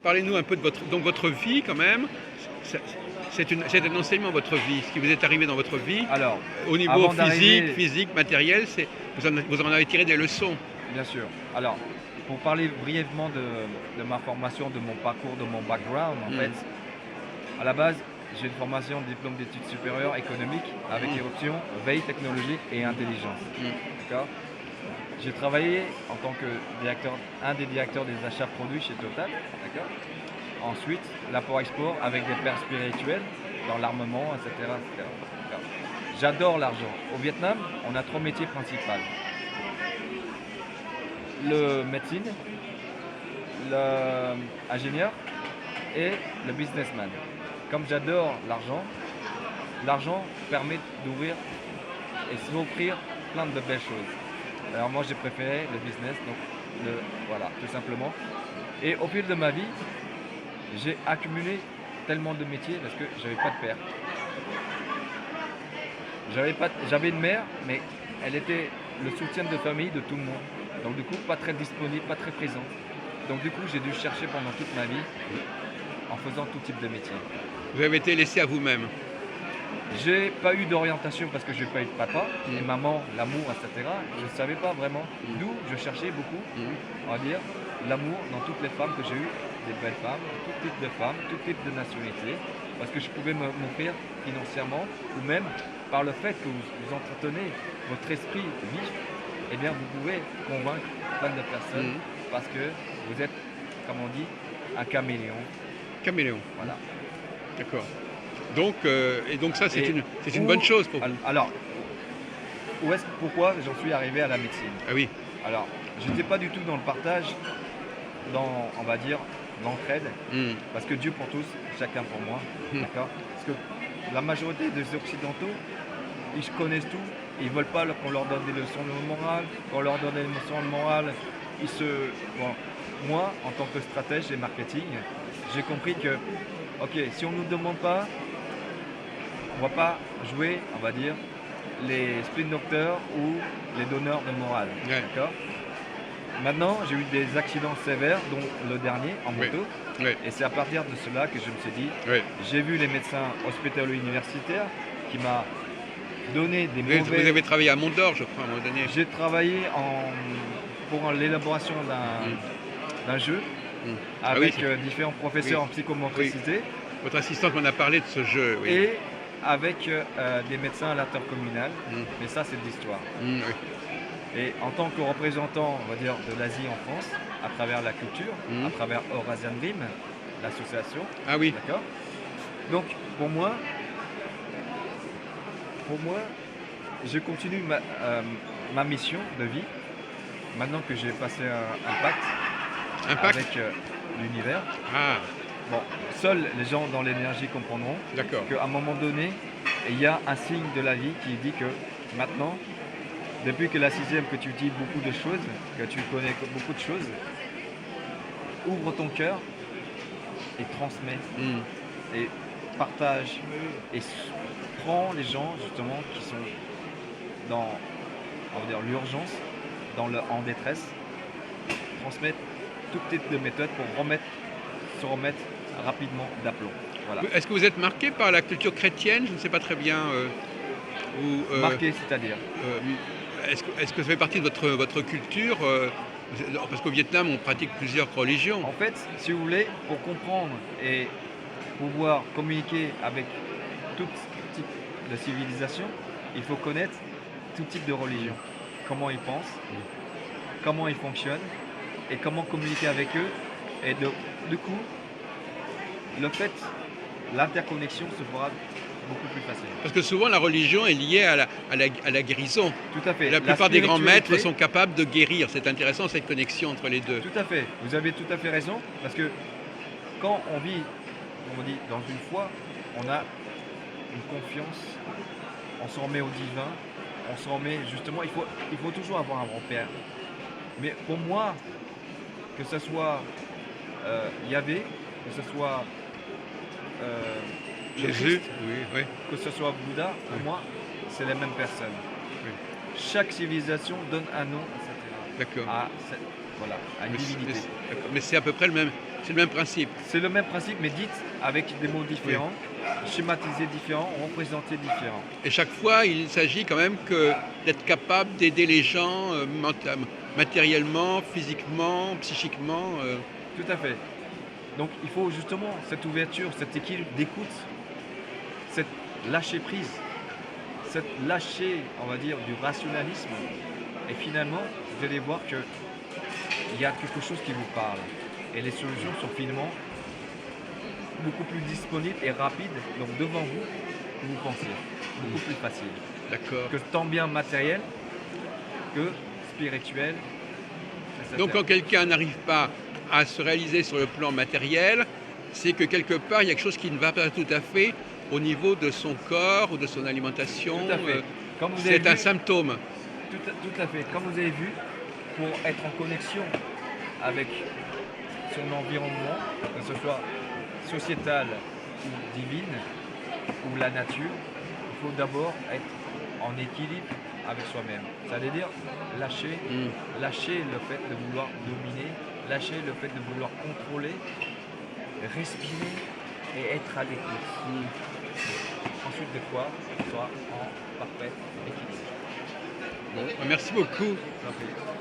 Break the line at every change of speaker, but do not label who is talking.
Parlez-nous un peu de votre vie quand même. C'est c'est un enseignement votre vie, ce qui vous est arrivé dans votre vie.
Alors,
Au niveau
avant d'arriver,
physique, matériel, vous en avez tiré des leçons.
bien sûr. Alors, pour parler brièvement de ma formation, de mon parcours, de mon background, en fait, à la base, j'ai une formation de diplôme d'études supérieures économiques avec option veille technologique et intelligence. D'accord. J'ai travaillé en tant que directeur, un des directeurs des achats produits chez Total. D'accord. Ensuite, l'apport-export avec des pairs spirituels dans l'armement, etc., etc. D'accord. J'adore l'argent. Au Vietnam, on a 3 métiers principaux. Le médecine, l'ingénieur et le businessman. Comme j'adore l'argent, l'argent permet d'ouvrir et s'offrir plein de belles choses. Alors moi j'ai préféré le business, donc voilà, tout simplement. Et au fil de ma vie, j'ai accumulé tellement de métiers parce que j'avais pas de père. J'avais une mère, mais elle était le soutien de famille de tout le monde. Donc du coup, pas très disponible, pas très présente. Donc du coup, j'ai dû chercher pendant toute ma vie en faisant tout type de métier.
Vous avez été laissé à vous-même.
J'ai pas eu d'orientation parce que j'ai pas eu de papa et maman, l'amour, etc. Je ne savais pas vraiment. D'où je cherchais beaucoup, on va dire, l'amour dans toutes les femmes que j'ai eues, des belles femmes, tout type de femmes, tout type de nationalité, parce que je pouvais m'offrir financièrement ou même par le fait que vous entretenez votre esprit vif, eh bien vous pouvez convaincre plein de personnes parce que vous êtes, comme on dit, un caméléon.
Caméléon.
Voilà.
D'accord. Donc, et donc ça, c'est une
où-
bonne chose pour vous.
Alors, pourquoi j'en suis arrivé à la médecine?
Ah oui.
Alors, j'étais pas du tout dans le partage, dans, on va dire, l'entraide, parce que Dieu pour tous, chacun pour moi, d'accord? Parce que la majorité des Occidentaux, ils connaissent tout, et ils veulent pas qu'on leur donne des leçons de morale, qu'on leur donne des leçons de morale, bon, moi, en tant que stratège et marketing, j'ai compris que, ok, si on nous demande pas, on va pas jouer, on va dire, les spin doctors ou les donneurs de morale.
Ouais.
D'accord. Maintenant, j'ai eu des accidents sévères, dont le dernier en
Oui.
moto.
Oui.
Et c'est à partir de cela que je me suis dit,
Oui.
j'ai vu les médecins hospitalo-universitaires qui m'a donné des
Vous
mauvais...
avez travaillé à Mont-d'Or, je crois, à un moment donné.
J'ai travaillé pour l'élaboration d'un jeu
Ah oui,
avec différents professeurs
oui.
en psychomotricité
Votre assistante m'en a parlé de ce jeu. Oui.
et avec des médecins à l'intercommunal. Mais ça, c'est de l'histoire.
Oui.
Et en tant que représentant, on va dire, de l'Asie en France, à travers la culture, à travers Eurasian Dream, l'association.
Ah oui.
D'accord. Donc, pour moi, je continue ma mission de vie, maintenant que j'ai passé un pacte
Un pacte.
avec l'univers.
Ah,
Bon, seuls les gens dans l'énergie comprendront
d'accord.
qu'à un moment donné, il y a un signe de la vie qui dit que maintenant, depuis que la 6e, que tu dis beaucoup de choses, que tu connais beaucoup de choses, ouvre ton cœur et transmets et partage et prends les gens justement qui sont dans, on va dire, l'urgence, en détresse, transmettre tout type de méthodes pour se remettre rapidement d'aplomb. Voilà.
Est-ce que vous êtes marqué par la culture chrétienne? Je ne sais pas très bien.
Marqué, c'est-à-dire
Est-ce que ça fait partie de votre culture parce qu'au Vietnam, on pratique plusieurs religions.
En fait, si vous voulez, pour comprendre et pouvoir communiquer avec tout type de civilisation, il faut connaître tout type de religion. Comment ils pensent, comment ils fonctionnent et comment communiquer avec eux. Et du coup, l'interconnexion se fera beaucoup plus facile.
Parce que souvent, la religion est liée à la guérison.
Tout à fait.
La plupart des grands maîtres
spiritualité-
sont capables de guérir. C'est intéressant, cette connexion entre les deux.
Tout à fait, vous avez tout à fait raison, parce que quand on vit, comme on dit, dans une foi, on a une confiance, on s'en remet au divin, on s'en remet justement, il faut toujours avoir un repère. Mais pour moi, que ce soit Yahvé, que ce soit le
Jésus,
Christ,
oui.
que ce soit Bouddha, pour moi, c'est les mêmes personnes.
Oui.
Chaque civilisation donne un nom, etc.
D'accord.
Voilà, à une divinité.
Mais c'est à peu près C'est le même principe.
C'est le même principe, mais dites avec des mots différents, schématisés différents, représentés différents.
Et chaque fois, il s'agit quand même d'être capable d'aider les gens matériellement, physiquement, psychiquement.
Tout à fait. Donc il faut justement cette ouverture, cet équilibre d'écoute, cette lâcher prise, cette lâcher, on va dire, du rationalisme. Et finalement, vous allez voir qu'il y a quelque chose qui vous parle. Et les solutions sont finalement beaucoup plus disponibles et rapides, donc devant vous, que vous pensiez. Beaucoup plus facile.
D'accord.
Que tant bien matériel que spirituel. etc.
Donc quand quelqu'un n'arrive pas à se réaliser sur le plan matériel, c'est que quelque part, il y a quelque chose qui ne va pas tout à fait au niveau de son corps ou de son alimentation.
Tout à fait. Comme vous avez
C'est un
vu,
symptôme.
tout à fait. Comme vous avez vu, pour être en connexion avec son environnement, que ce soit sociétal ou divine, ou la nature, il faut d'abord être en équilibre avec soi-même. Ça veut dire lâcher le fait de vouloir dominer, lâcher le fait de vouloir contrôler, respirer et être à l'écoute. Ensuite de quoi, soit en parfait équilibre.
Bon, merci beaucoup.
Ça fait.